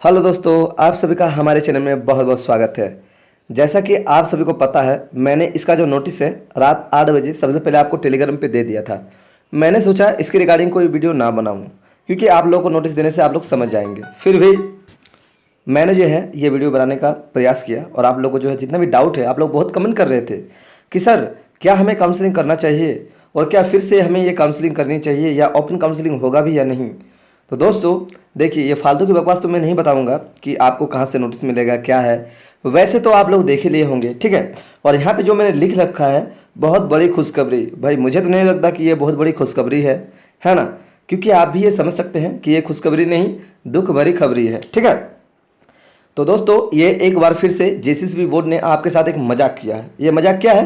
Hello दोस्तों, आप सभी का हमारे चैनल में बहुत बहुत स्वागत है। जैसा कि आप सभी को पता है, मैंने इसका जो नोटिस है रात 8 बजे सबसे पहले आपको टेलीग्राम पे दे दिया था। मैंने सोचा इसके रिगार्डिंग कोई वीडियो ना बनाऊं, क्योंकि आप लोगों को नोटिस देने से आप लोग समझ जाएंगे। फिर भी मैंने जो है ये वीडियो बनाने का प्रयास किया, और आप लोग को जो है जितना भी डाउट है, आप लोग बहुत कमेंट कर रहे थे कि सर क्या हमें काउंसलिंग करना चाहिए, और क्या फिर से हमें ये काउंसलिंग करनी चाहिए, या ओपन काउंसलिंग होगा भी या नहीं। तो दोस्तों देखिए, ये फालतू की बकवास तो मैं नहीं बताऊंगा कि आपको कहाँ से नोटिस मिलेगा क्या है। वैसे तो आप लोग देख ही लिए होंगे, ठीक है। और यहाँ पे जो मैंने लिख रखा है बहुत बड़ी खुशखबरी, भाई मुझे तो नहीं लगता कि ये बहुत बड़ी खुशखबरी है ना। क्योंकि आप भी ये समझ सकते हैं कि ये खुशखबरी नहीं, दुख भरी खबरी है, ठीक है। तो दोस्तों ये एक बार फिर से जेसीबी बोर्ड ने आपके साथ एक मजाक किया है। ये मजाक क्या है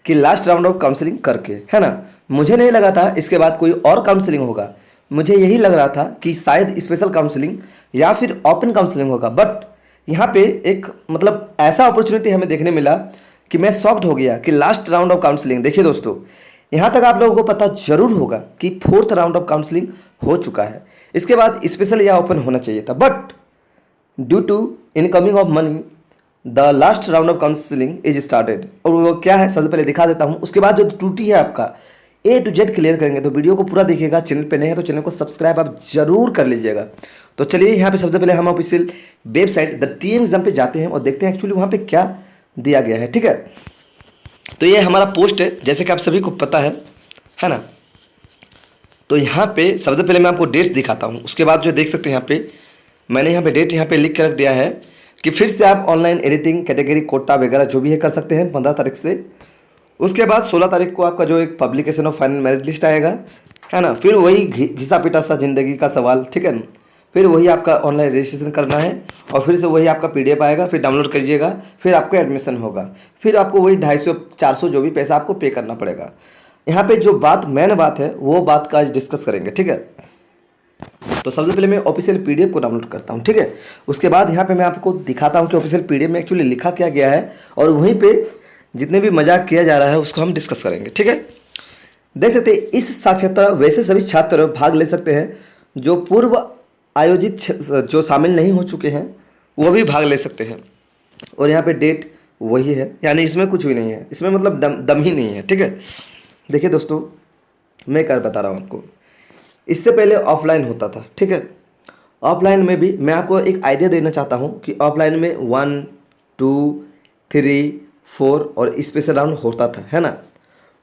कि लास्ट राउंड ऑफ काउंसलिंग करके, है ना। मुझे नहीं लगा था इसके बाद कोई और काउंसलिंग होगा। मुझे यही लग रहा था कि शायद स्पेशल काउंसलिंग या फिर ओपन काउंसलिंग होगा। बट यहाँ पे एक मतलब ऐसा अपॉर्चुनिटी हमें देखने मिला कि मैं शॉक्ड हो गया कि लास्ट राउंड ऑफ काउंसलिंग। देखिए दोस्तों, यहाँ तक आप लोगों को पता जरूर होगा कि 4th राउंड ऑफ काउंसलिंग हो चुका है। इसके बाद स्पेशल या ओपन होना चाहिए था, but due to incoming of money the last round of counselling is started. और वो क्या है सबसे पहले दिखा देता हूँ, उसके बाद जो त्रुटि है आपका A to Z क्लियर करेंगे। तो वीडियो को पूरा देखिएगा। चैनल पे नए हैं तो चैनल को सब्सक्राइब आप जरूर कर लीजिएगा। तो चलिए यहाँ पे सबसे पहले हम official website the TM exam पे जाते हैं और देखते हैं एक्चुअली वहाँ पे क्या दिया गया है, ठीक है। तो ये हमारा पोस्ट है, जैसे कि आप सभी को पता है ना। तो यहाँ पे सबसे पहले मैं आपको डेट्स दिखाता हूँ। उसके बाद जो देख सकते हैं यहाँ पे मैंने यहाँ पे डेट यहाँ पे लिख के रख दिया है कि फिर से आप ऑनलाइन एडिटिंग कैटेगरी कोटा वगैरह जो भी है कर सकते हैं 15 तारीख से। उसके बाद 16 तारीख को आपका जो एक publication of final merit list आएगा, है ना। फिर वही घिसा पिटा सा जिंदगी का सवाल, ठीक है ना। फिर वही आपका ऑनलाइन रजिस्ट्रेशन करना है, और फिर से वही आपका PDF आएगा, फिर डाउनलोड करिएगा, फिर आपका एडमिशन होगा। फिर आपको वही 250-400 जो भी पैसा आपको पे करना पड़ेगा। यहाँ पे जो बात मेन बात है वो बात का आज डिस्कस करेंगे, ठीक है। तो सबसे पहले मैं ऑफिशियल PDF को डाउनलोड करता हूँ, ठीक है। उसके बाद यहाँ पे मैं आपको दिखाता हूँ कि ऑफिशियल PDF में एक्चुअली लिखा क्या गया है, और वहीं पे जितने भी मजाक किया जा रहा है उसको हम डिस्कस करेंगे, ठीक है। देख सकते हैं इस साक्षात्कार वैसे सभी छात्र भाग ले सकते हैं जो पूर्व आयोजित जो शामिल नहीं हो चुके हैं वो भी भाग ले सकते हैं। और यहाँ पे डेट वही है, यानी इसमें कुछ भी नहीं है, इसमें मतलब दम ही नहीं है, ठीक है। देखिए दोस्तों, मैं क्या बता रहा हूँ आपको, इससे पहले ऑफलाइन होता था, ठीक है। ऑफलाइन में भी मैं आपको एक आइडिया देना चाहता हूँ कि ऑफलाइन में 1, 2, 3, 4 और स्पेशल राउंड होता था, है ना।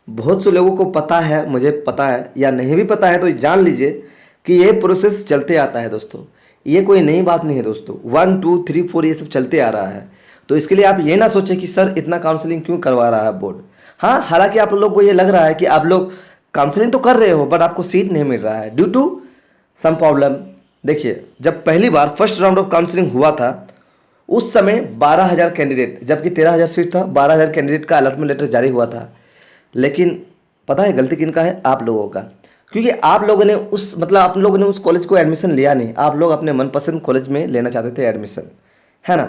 बहुत से लोगों को पता है, मुझे पता है, या नहीं भी पता है तो जान लीजिए कि ये प्रोसेस चलते आता है दोस्तों। ये कोई नई बात नहीं है दोस्तों। 1, 2, 3, 4 ये सब चलते आ रहा है। तो इसके लिए आप ये ना सोचें कि सर इतना काउंसलिंग क्यों करवा रहा है बोर्ड। हाँ, हालांकि आप लोग को ये लग रहा है कि आप लोग काउंसलिंग तो कर रहे हो, बट आपको सीट नहीं मिल रहा है ड्यू टू सम प्रॉब्लम। देखिए, जब पहली बार फर्स्ट राउंड ऑफ काउंसलिंग हुआ था उस समय 12,000 कैंडिडेट, जबकि 13,000 सीट था, 12,000 कैंडिडेट का अलॉटमेंट लेटर जारी हुआ था। लेकिन पता है गलती किनका है? आप लोगों का। क्योंकि आप लोगों ने आप लोगों ने उस कॉलेज को एडमिशन लिया नहीं। आप लोग अपने मनपसंद कॉलेज में लेना चाहते थे एडमिशन, है ना।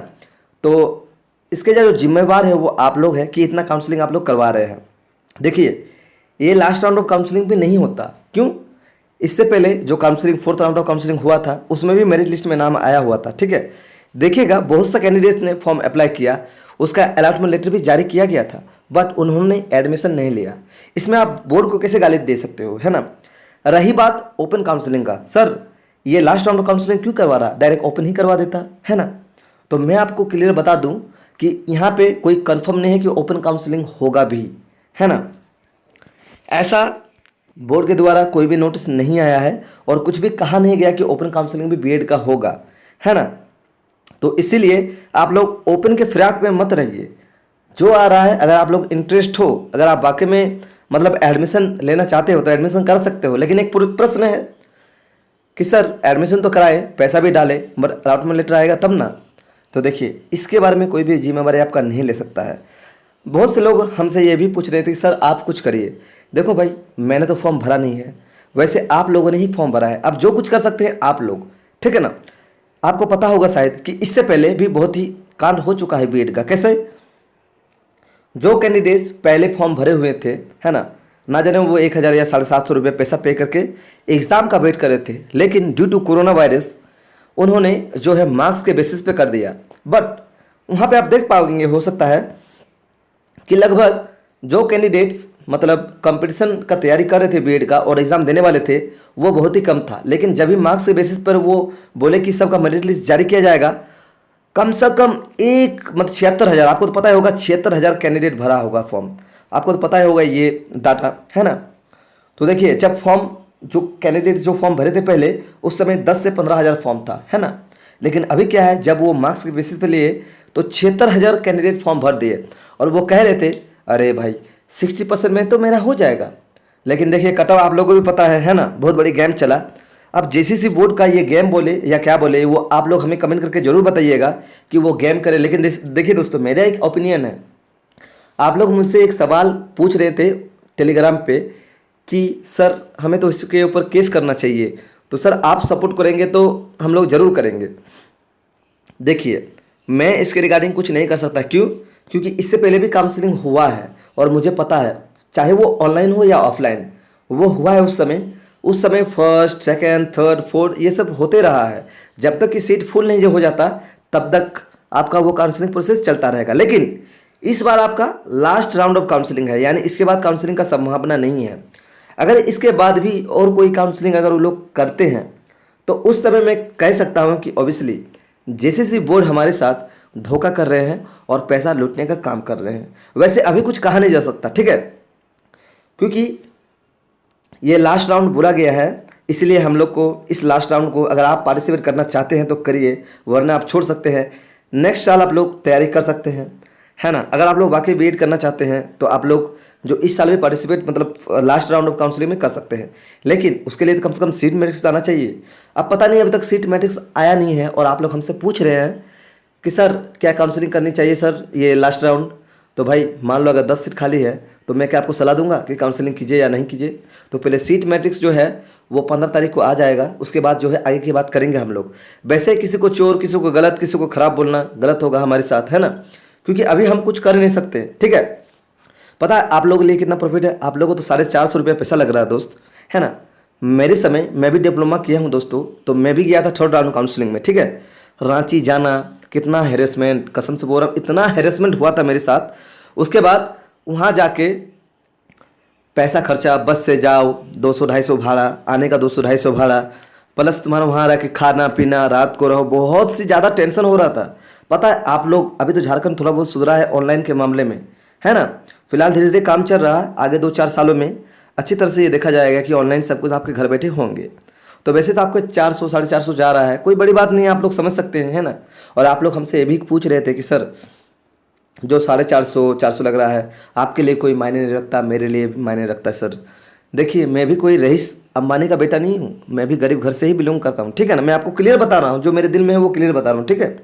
तो इसके जो जिम्मेवार है वो आप लोग हैं कि इतना काउंसलिंग आप लोग करवा रहे हैं। देखिए, ये लास्ट राउंड ऑफ काउंसलिंग भी नहीं होता। क्यों? इससे पहले जो counselling 4th round of counselling हुआ था उसमें भी मेरिट लिस्ट में नाम आया हुआ था, ठीक है। देखिएगा, बहुत सा कैंडिडेट्स ने फॉर्म अप्लाई किया, उसका अलॉटमेंट लेटर भी जारी किया गया था, बट उन्होंने एडमिशन नहीं लिया। इसमें आप बोर्ड को कैसे गाली दे सकते हो, है ना। रही बात ओपन काउंसलिंग का, सर ये लास्ट राउंड ऑफ काउंसलिंग क्यों करवा रहा, डायरेक्ट ओपन ही करवा देता, है ना। तो मैं आपको क्लियर बता दूं कि यहाँ पे कोई कंफर्म नहीं है कि ओपन काउंसलिंग होगा भी, है ना। ऐसा बोर्ड के द्वारा कोई भी नोटिस नहीं आया है, और कुछ भी कहा नहीं गया कि ओपन काउंसलिंग भी बीएड का होगा, है ना। तो इसीलिए आप लोग ओपन के फिराक में मत रहिए। जो आ रहा है, अगर आप लोग इंटरेस्ट हो, अगर आप वाकई में एडमिशन लेना चाहते हो तो एडमिशन कर सकते हो। लेकिन एक प्रश्न है कि सर एडमिशन तो कराए, पैसा भी डाले, बट अलॉटमेंट लेटर आएगा तब ना। तो देखिए, इसके बारे में कोई भी जिम्मेवारी आपका नहीं ले सकता है। बहुत से लोग हमसे ये भी पूछ रहे थे कि सर आप कुछ करिए। देखो भाई, मैंने तो फॉर्म भरा नहीं है, वैसे आप लोगों ने ही फॉर्म भरा है। अब जो कुछ कर सकते हैं आप लोग, ठीक है ना। आपको पता होगा शायद कि इससे पहले भी बहुत ही कांड हो चुका है बीएड का। कैसे? जो कैंडिडेट्स पहले फॉर्म भरे हुए थे, है ना जाने वो 1,000 या 750 रुपये पैसा पे करके एग्ज़ाम का वेट कर रहे थे, लेकिन ड्यू टू कोरोना वायरस उन्होंने जो है मार्क्स के बेसिस पे कर दिया। बट वहाँ पे आप देख पाओगे, हो सकता है कि लगभग जो कैंडिडेट्स मतलब कंपटीशन का तैयारी कर रहे थे बीएड का और एग्ज़ाम देने वाले थे, वो बहुत ही कम था। लेकिन जब भी मार्क्स के बेसिस पर वो बोले कि सबका मेरिट लिस्ट जारी किया जाएगा, कम से कम एक मतलब 76,000, आपको तो पता ही होगा 76,000 कैंडिडेट भरा होगा फॉर्म, आपको तो पता ही होगा ये डाटा, है ना। तो देखिए, जब फॉर्म जो कैंडिडेट जो फॉर्म भरे थे पहले, उस समय 10 से 15,000 फॉर्म था, है ना। लेकिन अभी क्या है, जब वो मार्क्स के बेसिस पे लिए तो 76,000 कैंडिडेट फॉर्म भर दिए और वो कह रहे थे अरे भाई 60% में तो मेरा हो जाएगा। लेकिन देखिए कट ऑफ आप लोगों को भी पता है ना, बहुत बड़ी गेम चला। अब जेसीसी बोर्ड का ये गेम बोले या क्या बोले, वो आप लोग हमें कमेंट करके जरूर बताइएगा कि वो गेम करे। लेकिन देखिए दोस्तों, मेरा एक ओपिनियन है। आप लोग मुझसे एक सवाल पूछ रहे थे टेलीग्राम पे कि सर हमें तो इसके ऊपर केस करना चाहिए, तो सर आप सपोर्ट करेंगे तो हम लोग ज़रूर करेंगे। देखिए, मैं इसके रिगार्डिंग कुछ नहीं कर सकता। क्यों? क्योंकि इससे पहले भी काउंसलिंग हुआ है और मुझे पता है, चाहे वो ऑनलाइन हो या ऑफलाइन, वो हुआ है। उस समय फर्स्ट, सेकंड, थर्ड, फोर्थ ये सब होते रहा है। जब तक कि सीट फुल नहीं जो हो जाता, तब तक आपका वो काउंसलिंग प्रोसेस चलता रहेगा। लेकिन इस बार आपका लास्ट राउंड ऑफ काउंसलिंग है, यानी इसके बाद काउंसलिंग का संभावना नहीं है। अगर इसके बाद भी और कोई काउंसलिंग अगर वो लोग करते हैं, तो उस समय मैं कह सकता हूँ कि ऑब्वियसली जेसीसी बोर्ड हमारे साथ धोखा कर रहे हैं और पैसा लूटने का काम कर रहे हैं। वैसे अभी कुछ कहा नहीं जा सकता, ठीक है, क्योंकि ये लास्ट राउंड बुरा गया है। इसलिए हम लोग को इस लास्ट राउंड को, अगर आप पार्टिसिपेट करना चाहते हैं तो करिए, वरना आप छोड़ सकते हैं। नेक्स्ट साल आप लोग तैयारी कर सकते हैं, है ना। अगर आप लोग वाकई बीएड करना चाहते हैं तो आप लोग जो इस साल भी पार्टिसिपेट मतलब लास्ट राउंड ऑफ काउंसलिंग में कर सकते हैं। लेकिन उसके लिए तो कम से कम सीट मैट्रिक्स आना चाहिए। अब पता नहीं, अभी तक सीट मैट्रिक्स आया नहीं है और आप लोग हमसे पूछ रहे हैं कि सर क्या काउंसलिंग करनी चाहिए सर ये लास्ट राउंड। तो भाई मान लो अगर 10 सीट खाली है तो मैं क्या आपको सलाह दूंगा कि काउंसलिंग कीजिए या नहीं कीजिए। तो पहले सीट मैट्रिक्स जो है वो 15 तारीख को आ जाएगा, उसके बाद जो है आगे की बात करेंगे हम लोग। वैसे किसी को चोर, किसी को गलत, किसी को खराब बोलना गलत होगा हमारे साथ, है ना, क्योंकि अभी हम कुछ कर नहीं सकते, ठीक है। पता है आप लोगों के लिए कितना प्रॉफिट है? आप लोगों को तो 450 रुपये पैसा लग रहा है दोस्त, है ना। मेरे समय मैं भी डिप्लोमा किया हूँ दोस्तों, तो मैं भी गया था थर्ड राउंड काउंसलिंग में, ठीक है। रांची जाना, कितना हैरेसमेंट, कसम से बोल रहा हूँ, इतना हैरेसमेंट हुआ था मेरे साथ। उसके बाद वहाँ जाके पैसा खर्चा, बस से जाओ 200-250 भाड़ा, आने का 200-250 भाड़ा, प्लस तुम्हारा वहाँ रह के खाना पीना, रात को रहो, बहुत सी ज़्यादा टेंशन हो रहा था। पता है आप लोग, अभी तो झारखंड थोड़ा बहुत सुधरा है ऑनलाइन के मामले में, है ना। फिलहाल धीरे धीरे काम चल रहा है, आगे 2-4 सालों में अच्छी तरह से ये देखा जाएगा कि ऑनलाइन सब कुछ आपके घर बैठे होंगे। तो वैसे तो आपको 400 450 जा रहा है, कोई बड़ी बात नहीं है, आप लोग समझ सकते हैं, है ना। और आप लोग हमसे ये भी पूछ रहे थे कि सर जो 450 लग रहा है आपके लिए कोई मायने नहीं रखता, मेरे लिए भी मायने रखता है सर। देखिए, मैं भी कोई रईस अंबानी का बेटा नहीं हूँ, मैं भी गरीब घर से ही बिलोंग करता हूँ, ठीक है ना। मैं आपको क्लियर बता रहा हूँ, जो मेरे दिल में है वो क्लियर बता रहा हूँ, ठीक है।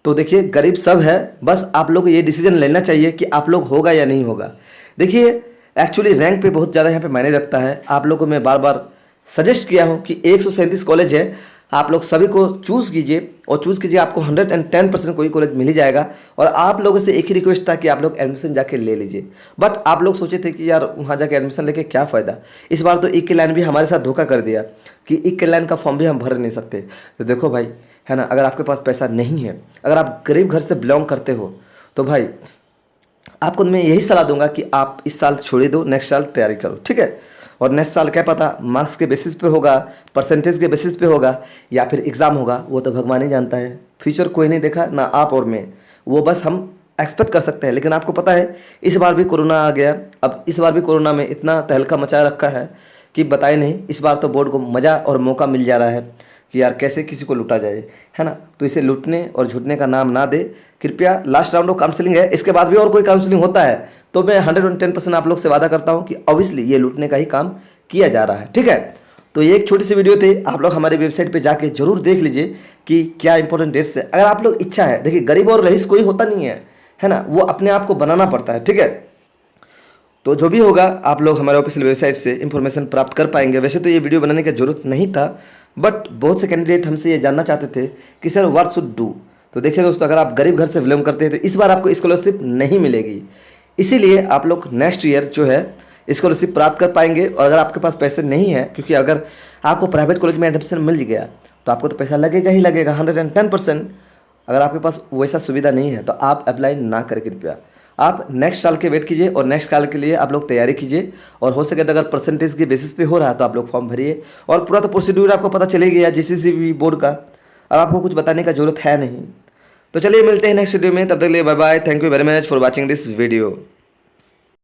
तो देखिए, गरीब सब है, बस आप लोग को ये डिसीजन लेना चाहिए कि आप लोग होगा या नहीं होगा। देखिए, एक्चुअली रैंक पे बहुत ज़्यादा यहाँ पे मायने रखता है। आप लोगों को मैं बार बार सजेस्ट किया हूँ कि 137 कॉलेज है, आप लोग सभी को चूज़ कीजिए और चूज़ कीजिए, आपको 110% कोई कॉलेज मिल ही जाएगा। और आप लोगों से एक ही रिक्वेस्ट था कि आप लोग एडमिशन जाके ले लीजिए। बट आप लोग सोचे थे कि यार वहाँ जाके एडमिशन लेके क्या फ़ायदा। इस बार तो एक के लाइन भी हमारे साथ धोखा कर दिया कि एक के लाइन का फॉर्म भी हम भर नहीं सकते। तो देखो भाई, है ना, अगर आपके पास पैसा नहीं है, अगर आप गरीब घर से बिलोंग करते हो, तो भाई आपको मैं यही सलाह दूंगा कि आप इस साल छोड़ दो, नेक्स्ट साल तैयारी करो, ठीक है। और नेक्स्ट साल क्या पता मार्क्स के बेसिस पे होगा, परसेंटेज के बेसिस पे होगा, या फिर एग्ज़ाम होगा, वो तो भगवान ही जानता है। फ्यूचर कोई नहीं देखा, ना आप और मैं, वो बस हम एक्सपेक्ट कर सकते हैं। लेकिन आपको पता है इस बार भी कोरोना आ गया। अब इस बार भी कोरोना में इतना तहलका मचा रखा है कि बताए नहीं। इस बार तो बोर्ड को मज़ा और मौका मिल जा रहा है कि यार कैसे किसी को लूटा जाए, है ना। तो इसे लूटने और झूठने का नाम ना दे कृपया। लास्ट राउंड ऑफ काउंसलिंग है, इसके बाद भी और कोई काउंसलिंग होता है तो मैं 110% आप लोग से वादा करता हूँ कि ऑब्वियसली ये लूटने का ही काम किया जा रहा है, ठीक है। तो ये एक छोटी सी वीडियो थी, आप लोग हमारे वेबसाइट पे जाके जरूर देख लीजिए कि क्या इंपॉर्टेंट डेट्स है। अगर आप लोग इच्छा है, देखिए गरीब और रईस कोई होता नहीं है ना, वो अपने आप को बनाना पड़ता है, ठीक है। तो जो भी होगा आप लोग हमारे ऑफिशियल वेबसाइट से इन्फॉर्मेशन प्राप्त कर पाएंगे। वैसे तो ये वीडियो बनाने की जरूरत नहीं था, बट बहुत से कैंडिडेट हमसे ये जानना चाहते थे कि सर व्हाट शुड डू। तो देखिए दोस्तों, अगर आप गरीब घर से बिलोंग करते हैं तो इस बार आपको स्कॉलरशिप नहीं मिलेगी, इसीलिए आप लोग नेक्स्ट ईयर जो है स्कॉलरशिप प्राप्त कर पाएंगे। और अगर आपके पास पैसे नहीं है, क्योंकि अगर आपको प्राइवेट कॉलेज में एडमिशन मिल गया तो आपको तो पैसा लगेगा ही लगेगा 110%। अगर आपके पास वैसा सुविधा नहीं है तो आप अप्लाई ना करें कृपया। आप नेक्स्ट साल के वेट कीजिए और नेक्स्ट साल के लिए आप लोग तैयारी कीजिए, और हो सके तो अगर परसेंटेज के बेसिस पे हो रहा है तो आप लोग फॉर्म भरिए, और पूरा तो प्रोसीड्यूर आपको पता चले गया जीसीसी बोर्ड का। अब आपको कुछ बताने का जरूरत है नहीं। तो चलिए मिलते हैं नेक्स्ट वीडियो में, तब तक के लिए bye bye. Thank you very much for watching this video.